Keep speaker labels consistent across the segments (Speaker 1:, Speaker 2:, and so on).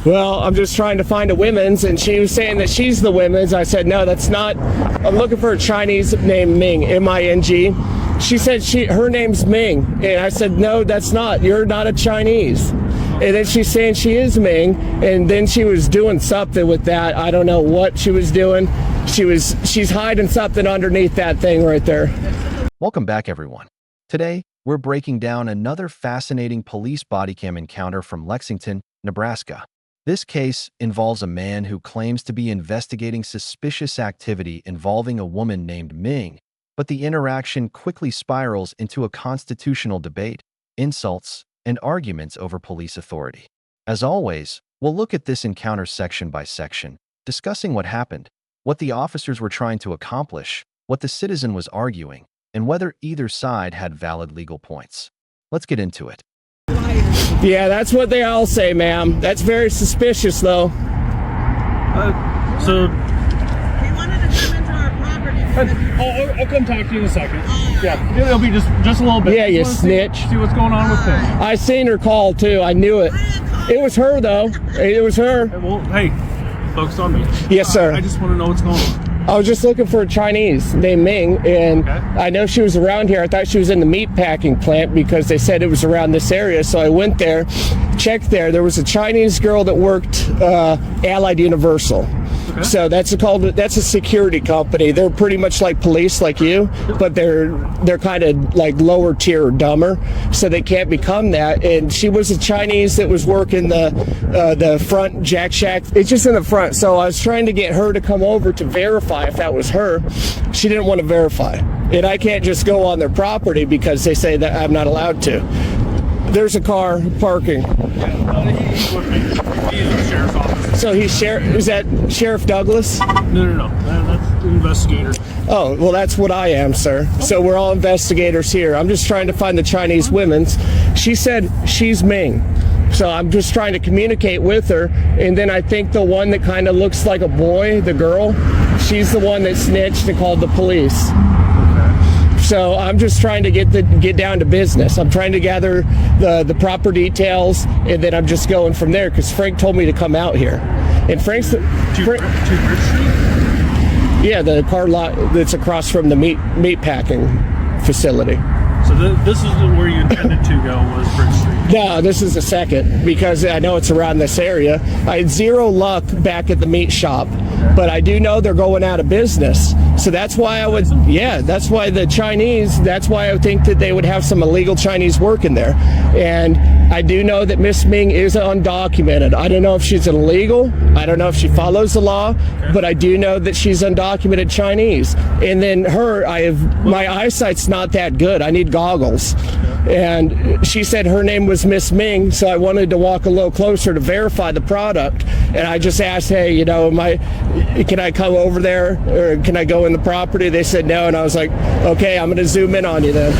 Speaker 1: Well, I'm just trying to find a women's, and she was saying that she's the women's. I said, no, that's not. I'm looking for a Chinese named Ming, M-I-N-G. She said her name's Ming, and I said, no, that's not. You're not a Chinese. And then she's saying she is Ming, and then she was doing something with that. I don't know what she was doing. She's hiding something underneath that thing right there.
Speaker 2: Welcome back, everyone. Today, we're breaking down another fascinating police body cam encounter from Lexington, Nebraska. This case involves a man who claims to be investigating suspicious activity involving a woman named Ming, but the interaction quickly spirals into a constitutional debate, insults, and arguments over police authority. As always, we'll look at this encounter section by section, discussing what happened, what the officers were trying to accomplish, what the citizen was arguing, and whether either side had valid legal points. Let's get into it.
Speaker 1: Yeah, that's what they all say, ma'am. That's very suspicious, though.
Speaker 3: So
Speaker 4: He wanted to come into our property.
Speaker 3: I'll come talk to you in a second. Yeah, it'll be just a little bit.
Speaker 1: Yeah, you
Speaker 3: Just
Speaker 1: snitch.
Speaker 3: See what's going on with him.
Speaker 1: I seen her call, too. I knew it. It was her, though. It was her.
Speaker 3: Well, hey, focus on me.
Speaker 1: Yes, sir.
Speaker 3: I just want to know what's going on.
Speaker 1: I was just looking for a Chinese named Ming, and
Speaker 3: Okay.
Speaker 1: I know she was around here. I thought she was in the meat packing plant because they said it was around this area. So I went there, checked there. There was a Chinese girl that worked Allied Universal.
Speaker 3: Okay.
Speaker 1: So that's a security company. They're pretty much like police, like you, but they're kind of like lower tier or dumber, so they can't become that. And she was a Chinese that was working the front Jack Shack. It's just in the front. So I was trying to get her to come over to verify if that was her. She didn't want to verify, and I can't just go on their property because they say that I'm not allowed to. There's a car parking.
Speaker 3: He's with me. He's in the sheriff's office.
Speaker 1: So is that Sheriff Douglas?
Speaker 3: No. That's the investigator.
Speaker 1: Oh, well, that's what I am, sir. So we're all investigators here. I'm just trying to find the Chinese women's. She said she's Ming. So I'm just trying to communicate with her. And then I think the one that kind of looks like a boy, the girl, she's the one that snitched and called the police. So I'm just trying to get down to business. I'm trying to gather the proper details, and then I'm just going from there because Frank told me to come out here. And Frank's
Speaker 3: To Bridge Street?
Speaker 1: yeah, the car lot that's across from the meat packing facility.
Speaker 3: So this is where you intended to go, was Bridge Street.
Speaker 1: No, this is the second because I know it's around this area. I had zero luck back at the meat shop, but I do know they're going out of business. So that's why that's why the Chinese, that's why I think that they would have some illegal Chinese working there. And I do know that Miss Ming is undocumented. I don't know if she's illegal. I don't know if she follows the law, but I do know that she's undocumented Chinese. And then my eyesight's not that good. I need goggles. And she said her name was Miss Ming, so I wanted to walk a little closer to verify the product. And I just asked, hey, can I come over there, or can I go in the property? They said no, and I was like, okay, I'm going to zoom in on you then.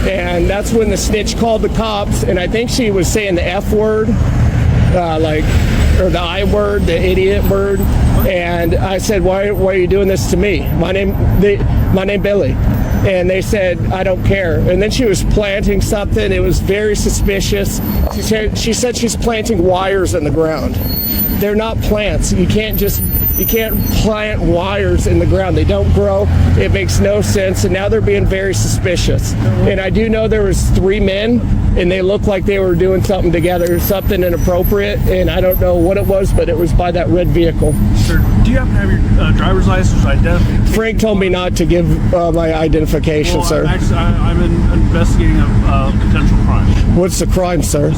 Speaker 1: And that's when the snitch called the cops, and I think she was saying the F word, or the I word, the idiot word. And I said, why are you doing this to me? My name Billy. And they said, I don't care. And then she was planting something. It was very suspicious. She said she's planting wires in the ground. They're not plants. You can't plant wires in the ground. They don't grow. It makes no sense. And now they're being very suspicious. And I do know there was 3 men, and they looked like they were doing something together, something inappropriate. And I don't know what it was, but it was by that red vehicle.
Speaker 3: Sir, do you happen to have your driver's license identification?
Speaker 1: Frank told me not to give my identification,
Speaker 3: Well,
Speaker 1: sir.
Speaker 3: I'm investigating a potential crime.
Speaker 1: What's the crime, sir?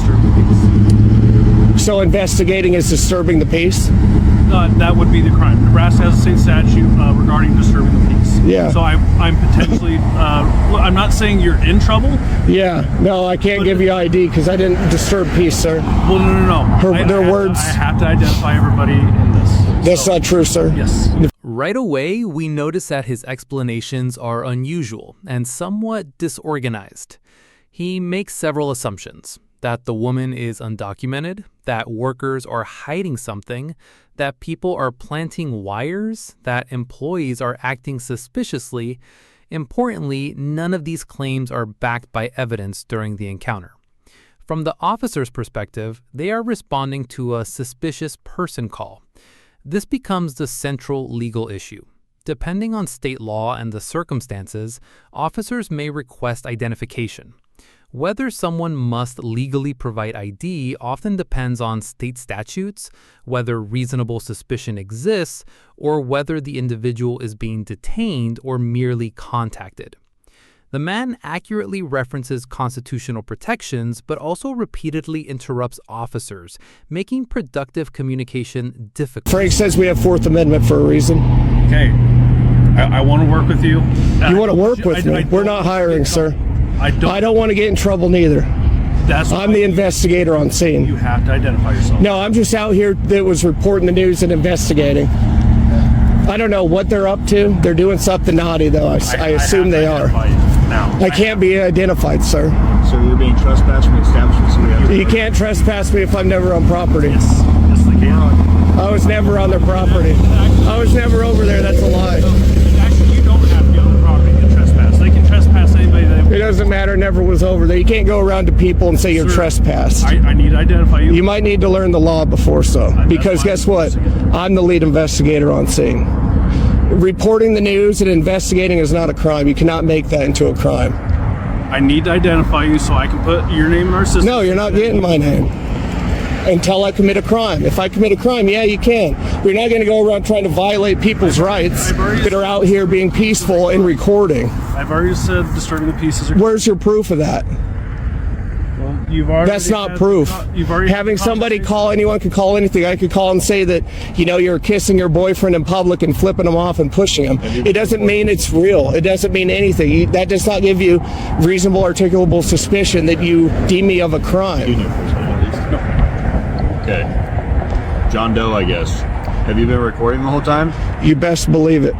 Speaker 1: So investigating is disturbing the peace?
Speaker 3: That would be the crime. Nebraska has a state statute regarding disturbing the peace.
Speaker 1: Yeah.
Speaker 3: So I'm potentially, I'm not saying you're in trouble.
Speaker 1: Yeah. No, I can't give you ID because I didn't disturb peace, sir.
Speaker 3: Well, no.
Speaker 1: Their words.
Speaker 3: I have to identify everybody in this.
Speaker 1: That's not true, sir.
Speaker 3: Yes.
Speaker 5: Right away, we notice that his explanations are unusual and somewhat disorganized. He makes several assumptions: that the woman is undocumented, that workers are hiding something, that people are planting wires, that employees are acting suspiciously. Importantly, none of these claims are backed by evidence during the encounter. From the officer's perspective, they are responding to a suspicious person call. This becomes the central legal issue. Depending on state law and the circumstances, officers may request identification. Whether someone must legally provide ID often depends on state statutes, whether reasonable suspicion exists, or whether the individual is being detained or merely contacted. The man accurately references constitutional protections, but also repeatedly interrupts officers, making productive communication difficult.
Speaker 1: Frank says we have Fourth Amendment for a reason.
Speaker 3: Okay. I want to work with you.
Speaker 1: You want to work with me? We're not hiring, sir. I don't want to get in trouble neither. I'm the investigator on scene.
Speaker 3: You have to identify yourself.
Speaker 1: No, I'm just out here that was reporting the news and investigating. I don't know what they're up to. They're doing something naughty, though. I assume they are.
Speaker 3: Now.
Speaker 1: I can't be identified, sir.
Speaker 6: So you're being trespassed from the establishment, so we have to...
Speaker 1: You can't trespass me if I'm never on property.
Speaker 3: Yes, they can.
Speaker 1: I was never on their property. I was never over there. That's a lie.
Speaker 3: Actually, you don't have to be on the property to trespass. They can trespass anybody
Speaker 1: It doesn't matter. Never was over there. You can't go around to people and say you're trespassed.
Speaker 3: I need to identify you.
Speaker 1: You might need to learn the law before so. Because guess what? I'm the lead investigator on scene. Reporting the news and investigating is not a crime. You cannot make that into a crime.
Speaker 3: I need to identify you so I can put your name in our system.
Speaker 1: No, you're not getting my name until I commit a crime. If I commit a crime, yeah, you can. We're not going to go around trying to violate people's rights that are out here being peaceful and recording.
Speaker 3: I've already said disturbing the peace is a...
Speaker 1: Where's your proof of that?
Speaker 3: Well, you've already...
Speaker 1: That's not proof. Having somebody call, anyone can call anything. I could call and say that, you know, you're kissing your boyfriend in public and flipping him off and pushing him. It doesn't mean it's real. It doesn't mean anything. That does not give you reasonable, articulable suspicion that you deem me of a crime.
Speaker 6: You knew firsthand, at least. No. Okay. John Doe, I guess. Have you been recording the whole time?
Speaker 1: You best believe it.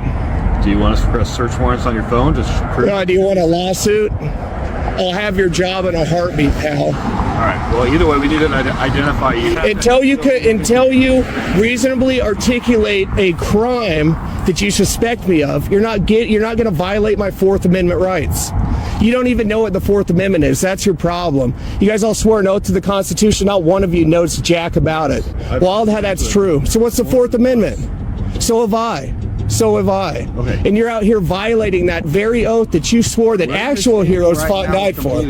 Speaker 6: Do you want us to press search warrants on your phone? Just prove...
Speaker 1: Do you want a lawsuit? I'll have your job in a heartbeat, pal.
Speaker 6: All right. Well, either way, we need to identify you.
Speaker 1: Until you reasonably articulate a crime that you suspect me of, you're not going to violate my Fourth Amendment rights. You don't even know what the Fourth Amendment is. That's your problem. You guys all swore an oath to the Constitution. Not one of you knows jack about it. Well, that's true. So what's the Fourth Amendment? So have I.
Speaker 6: Okay.
Speaker 1: And you're out here violating that very oath that you swore that actual heroes fought and died for.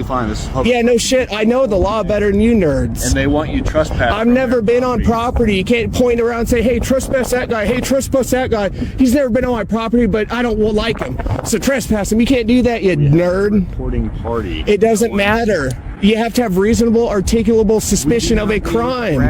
Speaker 1: Yeah, no shit. I know the law better than you nerds.
Speaker 6: And they want you trespassing.
Speaker 1: I've never been on property. You can't point around and say, hey, trespass that guy. Hey, trespass that guy. He's never been on my property, but I don't like him. So trespass him. You can't do that, you nerd.
Speaker 6: Reporting party.
Speaker 1: It doesn't matter. You have to have reasonable, articulable suspicion of a crime.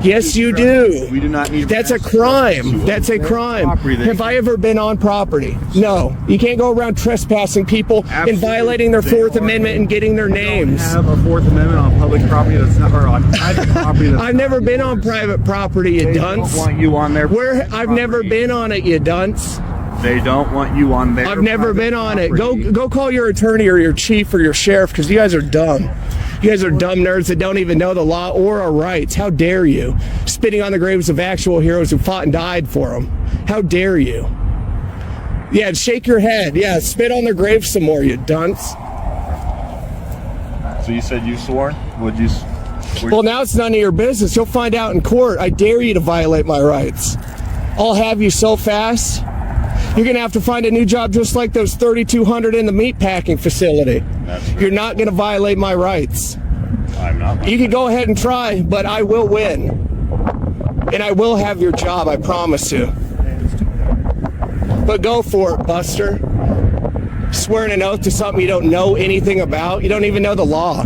Speaker 1: Yes, you do.
Speaker 6: We do not need...
Speaker 1: That's a crime. That's a crime. Have I ever been on property? No. You can't go around trespassing people and violating their Fourth Amendment and getting their names.
Speaker 6: Have a Fourth Amendment on public property that's not, or on private property that's...
Speaker 1: I've never been on private property, you dunce.
Speaker 6: They don't want you on their property.
Speaker 1: I've never been on it, you dunce.
Speaker 6: They don't want you on their...
Speaker 1: I've never been on it. Go call your attorney or your chief or your sheriff, because you guys are dumb. You guys are dumb nerds that don't even know the law or our rights. How dare you? Spitting on the graves of actual heroes who fought and died for them. How dare you? Yeah, shake your head. Yeah, spit on their graves some more, you dunce.
Speaker 6: So you said you swore? Would you...
Speaker 1: Well, now it's none of your business. You'll find out in court. I dare you to violate my rights. I'll have you so fast. You're going to have to find a new job just like those 3,200 in the meatpacking facility. You're not going to violate my rights.
Speaker 6: I'm not.
Speaker 1: You can go ahead and try, but I will win. And I will have your job, I promise you. But go for it, Buster. Swearing an oath to something you don't know anything about. You don't even know the law.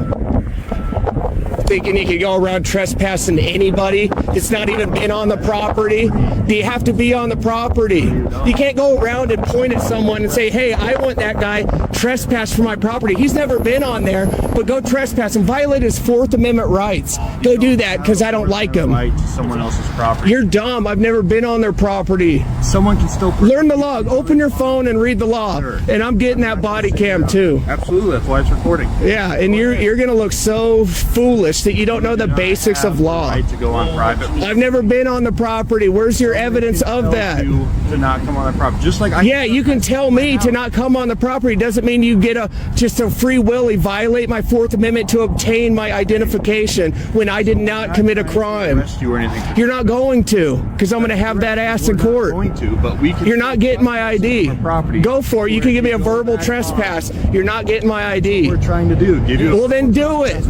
Speaker 1: Thinking you can go around trespassing anybody that's not even been on the property. Do you have to be on the property? You can't go around and point at someone and say, hey, I want that guy trespass from my property. He's never been on there, but go trespass and violate his Fourth Amendment rights. Go do that because I don't like him.
Speaker 6: Right to someone else's property.
Speaker 1: You're dumb. I've never been on their property.
Speaker 6: Someone can still...
Speaker 1: Learn the law. Open your phone and read the law.
Speaker 6: Sure.
Speaker 1: And I'm getting that body cam too.
Speaker 6: Absolutely. That's why it's recording.
Speaker 1: Yeah, and you're going to look so foolish that you don't know the basics of law.
Speaker 6: Right to go on private.
Speaker 1: I've never been on the property. Where's your evidence of that?
Speaker 6: You to not come on the property, just like I.
Speaker 1: Yeah, you can tell me to not come on the property. Doesn't mean you get just a free willy violate my Fourth Amendment to obtain my identification when I did not commit a crime.
Speaker 6: Arrest you or anything.
Speaker 1: You're not going to, because I'm going to have that ass in court.
Speaker 6: Going to, but we can.
Speaker 1: You're not getting my ID. Go for it. You can give me a verbal trespass. You're not getting my ID.
Speaker 6: We're trying to do. Give you.
Speaker 1: Well, then do it.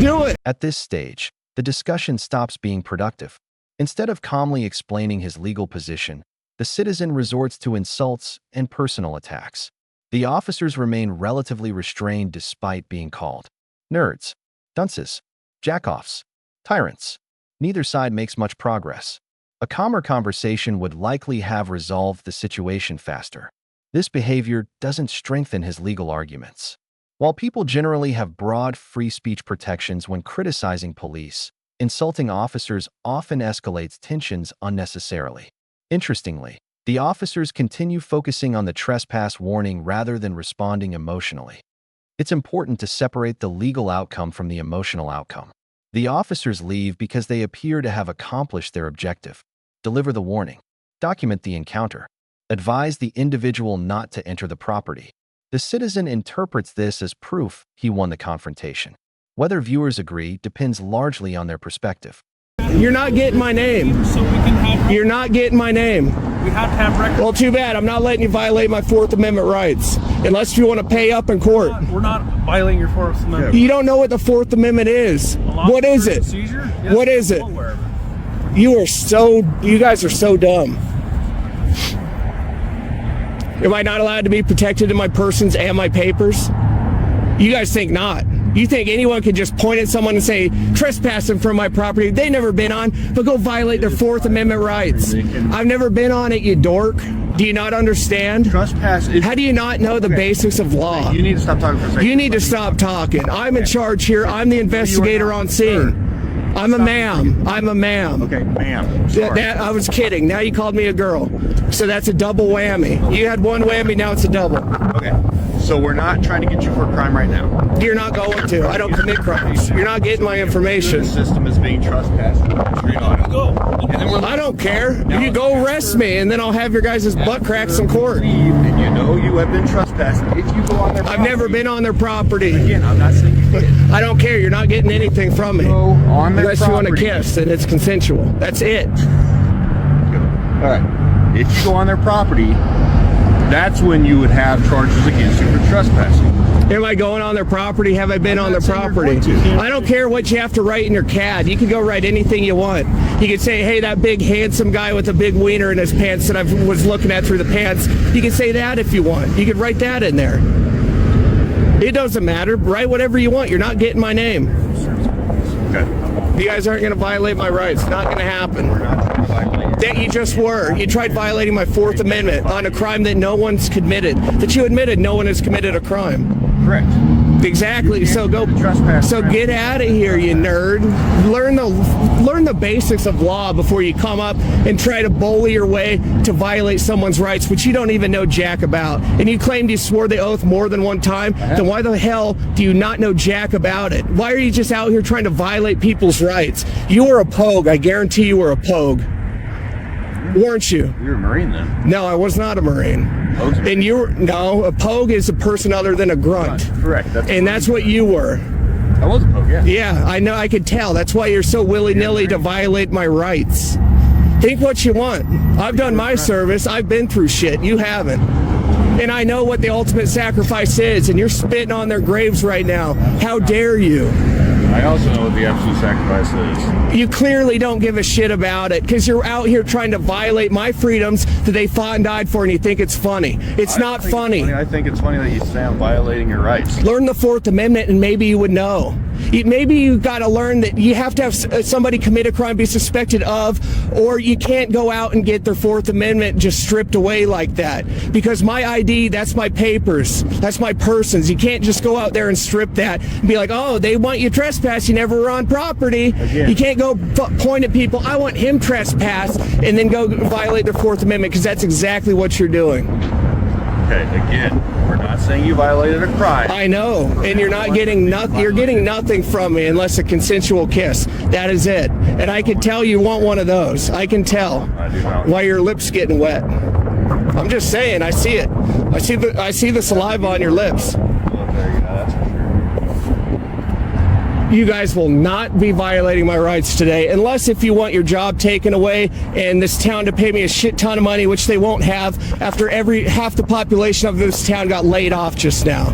Speaker 1: Do it.
Speaker 2: At this stage, the discussion stops being productive. Instead of calmly explaining his legal position, the citizen resorts to insults and personal attacks. The officers remain relatively restrained despite being called nerds, dunces, jackoffs, tyrants. Neither side makes much progress. A calmer conversation would likely have resolved the situation faster. This behavior doesn't strengthen his legal arguments. While people generally have broad free speech protections when criticizing police, insulting officers often escalates tensions unnecessarily. Interestingly, the officers continue focusing on the trespass warning rather than responding emotionally. It's important to separate the legal outcome from the emotional outcome. The officers leave because they appear to have accomplished their objective. Deliver the warning. Document the encounter. Advise the individual not to enter the property. The citizen interprets this as proof he won the confrontation. Whether viewers agree depends largely on their perspective.
Speaker 1: You're not getting my name.
Speaker 3: So we can have.
Speaker 1: You're not getting my name.
Speaker 3: We have to have records.
Speaker 1: Well, too bad. I'm not letting you violate my Fourth Amendment rights. Unless you want to pay up in court.
Speaker 3: We're not violating your Fourth Amendment.
Speaker 1: You don't know what the Fourth Amendment is. What is it?
Speaker 3: Seizure? Yes,
Speaker 1: What is it?
Speaker 3: I'm aware of it.
Speaker 1: You guys are so dumb. Am I not allowed to be protected in my persons and my papers? You guys think not. You think anyone can just point at someone and say, trespassing from my property they've never been on, but go violate their Fourth Amendment rights. I've never been on it, you dork. Do you not understand?
Speaker 6: Trespass is.
Speaker 1: How do you not know the basics of law?
Speaker 6: You need to stop talking for a second.
Speaker 1: You need to stop talking. I'm in charge here. I'm the investigator on scene. I'm a ma'am. I'm a ma'am.
Speaker 6: Okay, ma'am. Sorry.
Speaker 1: I was kidding. Now you called me a girl. So that's a double whammy. You had one whammy, now it's a double.
Speaker 6: Okay. So we're not trying to get you for a crime right now.
Speaker 1: You're not going to. I don't commit crimes. You're not getting my information.
Speaker 6: The system is being trespassed.
Speaker 1: I don't care. You go arrest me, and then I'll have your guys' butt cracks in court.
Speaker 6: And you know you have been trespassed. If you go on their property.
Speaker 1: I've never been on their property.
Speaker 6: Again, I'm not saying you did.
Speaker 1: I don't care. You're not getting anything from me.
Speaker 6: Go on their
Speaker 1: Unless you want to
Speaker 6: property.
Speaker 1: kiss, and it's consensual. That's it.
Speaker 6: All right. If you go on their property, that's when you would have charges against you for trespassing.
Speaker 1: Am I going on their property? Have I been on their
Speaker 6: not saying you're
Speaker 1: property?
Speaker 6: going to.
Speaker 1: I don't care what you have to write in your CAD. You can go write anything you want. You can say, hey, that big handsome guy with a big wiener in his pants that I was looking at through the pants. You can say that if you want. You could write that in there. It doesn't matter. Write whatever you want. You're not getting my name.
Speaker 6: Okay.
Speaker 1: You guys aren't going to violate my rights. Not going to happen.
Speaker 6: We're not trying to violate.
Speaker 1: That you just were. You tried violating my Fourth Amendment on a crime that no one's committed. That you admitted no one has committed a crime.
Speaker 6: Correct.
Speaker 1: Exactly. So go. So get out of here, you nerd. Learn the basics of law before you come up and try to bully your way to violate someone's rights, which you don't even know jack about. And you claimed you swore the oath more than one time. Then why the hell do you not know jack about it? Why are you just out here trying to violate people's rights? You were a pogue. I guarantee you were a pogue. Weren't you?
Speaker 6: You're a Marine then.
Speaker 1: No, I was not a Marine. And you were, no, a pogue is a person other than a grunt.
Speaker 6: Correct.
Speaker 1: And that's what you were.
Speaker 6: I was a poke, yeah.
Speaker 1: Yeah, I know, I could tell. That's why you're so willy-nilly to violate my rights. Think what you want. I've done my service. I've been through shit. You haven't. And I know what the ultimate sacrifice is, and you're spitting on their graves right now. How dare you?
Speaker 6: I also know what the absolute sacrifice is.
Speaker 1: You clearly don't give a shit about it because you're out here trying to violate my freedoms that they fought and died for, and you think it's funny. It's not funny.
Speaker 6: I think it's funny that you say I'm violating your rights.
Speaker 1: Learn the Fourth Amendment and maybe you would know. Maybe you got to learn that you have to have somebody commit a crime, be suspected of, or you can't go out and get their Fourth Amendment just stripped away like that. Because my ID, that's my papers, that's my persons. You can't just go out there and strip that and be like, oh, they want you trespass, you never were on property.
Speaker 6: Again.
Speaker 1: You can't go point at people, I want him trespass, and then go violate their Fourth Amendment, because that's exactly what you're doing.
Speaker 6: Okay, again, we're not not saying you violated a crime.
Speaker 1: I know, and you're not getting nothing. You're getting nothing from me unless a consensual kiss. That is it. And I can tell you want one of those. I can tell
Speaker 6: I do not.
Speaker 1: why your lips getting wet. I'm just saying. I see it. I see the saliva on your lips.
Speaker 6: That's for sure.
Speaker 1: You guys will not be violating my rights today, unless if you want your job taken away and this town to pay me a shit ton of money, which they won't have after half the population of this town got laid off just now.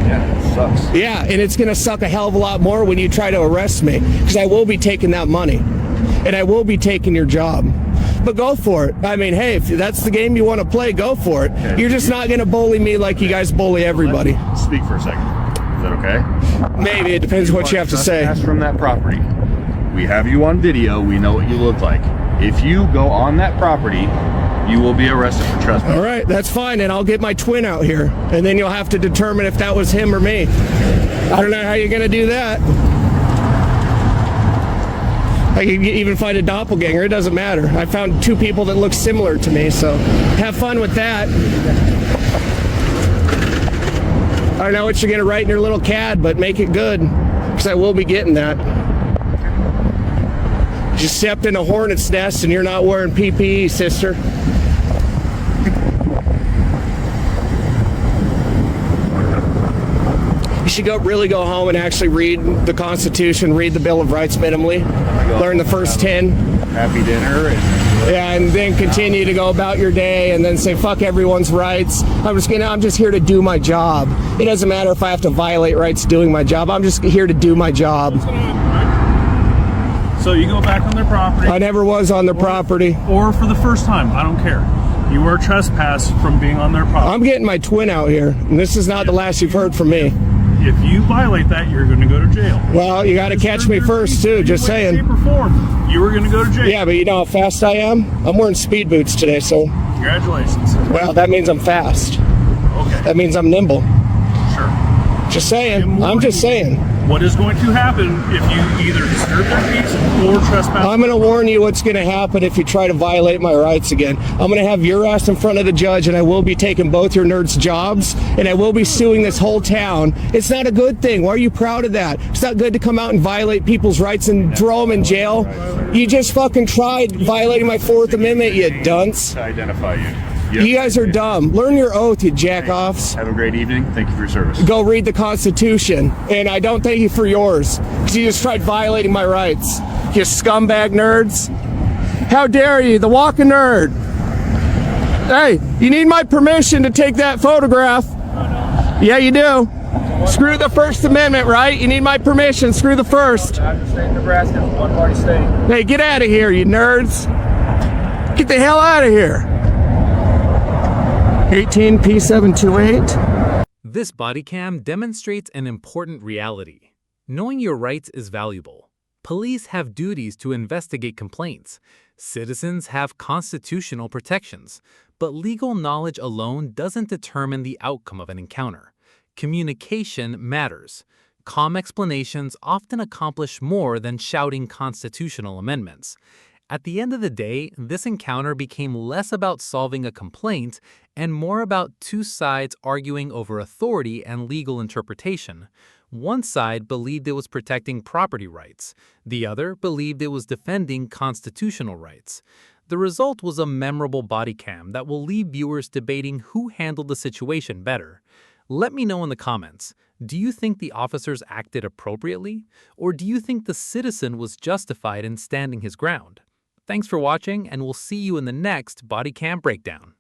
Speaker 6: Yeah, it sucks.
Speaker 1: Yeah, and it's going to suck a hell of a lot more when you try to arrest me, because I will be taking that money, and I will be taking your job. But go for it. I mean, hey, if that's the game you want to play, go for it.
Speaker 6: Okay.
Speaker 1: You're just not going to bully me like you guys bully everybody.
Speaker 6: Let's speak for a second. Is that okay?
Speaker 1: Maybe. It depends what you have to say.
Speaker 6: Trespass from that property. We have you on video. We know what you look like. If you go on that property, you will be arrested for trespass.
Speaker 1: All right, that's fine, and I'll get my twin out here, and then you'll have to determine if that was him or me. I don't know how you're going to do that. I can even find a doppelganger. It doesn't matter. I found two people that look similar to me, so have fun with that. I don't know what you're going to write in your little CAD, but make it good, because I will be getting that. You stepped in a hornet's nest and you're not wearing PPE, sister. You should really go home and actually read the Constitution, read the Bill of Rights minimally, learn the first 10.
Speaker 6: Happy dinner.
Speaker 1: Yeah, and then continue to go about your day and then say, fuck everyone's rights. I'm just here to do my job. It doesn't matter if I have to violate rights doing my job. I'm just here to do my job.
Speaker 3: So you go back on their property.
Speaker 1: I never was on their property.
Speaker 3: Or for the first time, I don't care. You were trespassed from being on their property.
Speaker 1: I'm getting my twin out here, and this is not the last you've heard from me.
Speaker 3: If you violate that, you're going to go to jail.
Speaker 1: Well, you got to catch me first, too, just saying.
Speaker 3: Shape or form, you were going to go to jail.
Speaker 1: Yeah, but you know how fast I am? I'm wearing speed boots today, so...
Speaker 3: Congratulations.
Speaker 1: Well, that means I'm fast.
Speaker 3: Okay.
Speaker 1: That means I'm nimble.
Speaker 3: Sure.
Speaker 1: Just saying. I'm just saying.
Speaker 3: What is going to happen if you either disturb their peace or trespass?
Speaker 1: I'm going to warn you what's going to happen if you try to violate my rights again. I'm going to have your ass in front of the judge, and I will be taking both your nerds' jobs, and I will be suing this whole town. It's not a good thing. Why are you proud of that? It's not good to come out and violate people's rights and throw them in jail. You just fucking tried violating my Fourth Amendment, you dunce.
Speaker 6: To identify you.
Speaker 1: You guys are dumb. Learn your oath, you jack-offs.
Speaker 6: Have a great evening. Thank you for your service.
Speaker 1: Go read the Constitution, and I don't thank you for yours, because you just tried violating my rights. You scumbag nerds. How dare you, the walking nerd. Hey, you need my permission to take that photograph. Yeah, you do. Screw the First Amendment, right? You need my permission. Screw the First.
Speaker 7: I'm the state of Nebraska. It's a one-party state.
Speaker 1: Hey, get out of here, you nerds. Get the hell out of here. 18P728.
Speaker 5: This body cam demonstrates an important reality. Knowing your rights is valuable. Police have duties to investigate complaints. Citizens have constitutional protections. But legal knowledge alone doesn't determine the outcome of an encounter. Communication matters. Calm explanations often accomplish more than shouting constitutional amendments. At the end of the day, this encounter became less about solving a complaint and more about two sides arguing over authority and legal interpretation. One side believed it was protecting property rights. The other believed it was defending constitutional rights. The result was a memorable body cam that will leave viewers debating who handled the situation better. Let me know in the comments. Do you think the officers acted appropriately? Or do you think the citizen was justified in standing his ground? Thanks for watching, and we'll see you in the next body cam breakdown.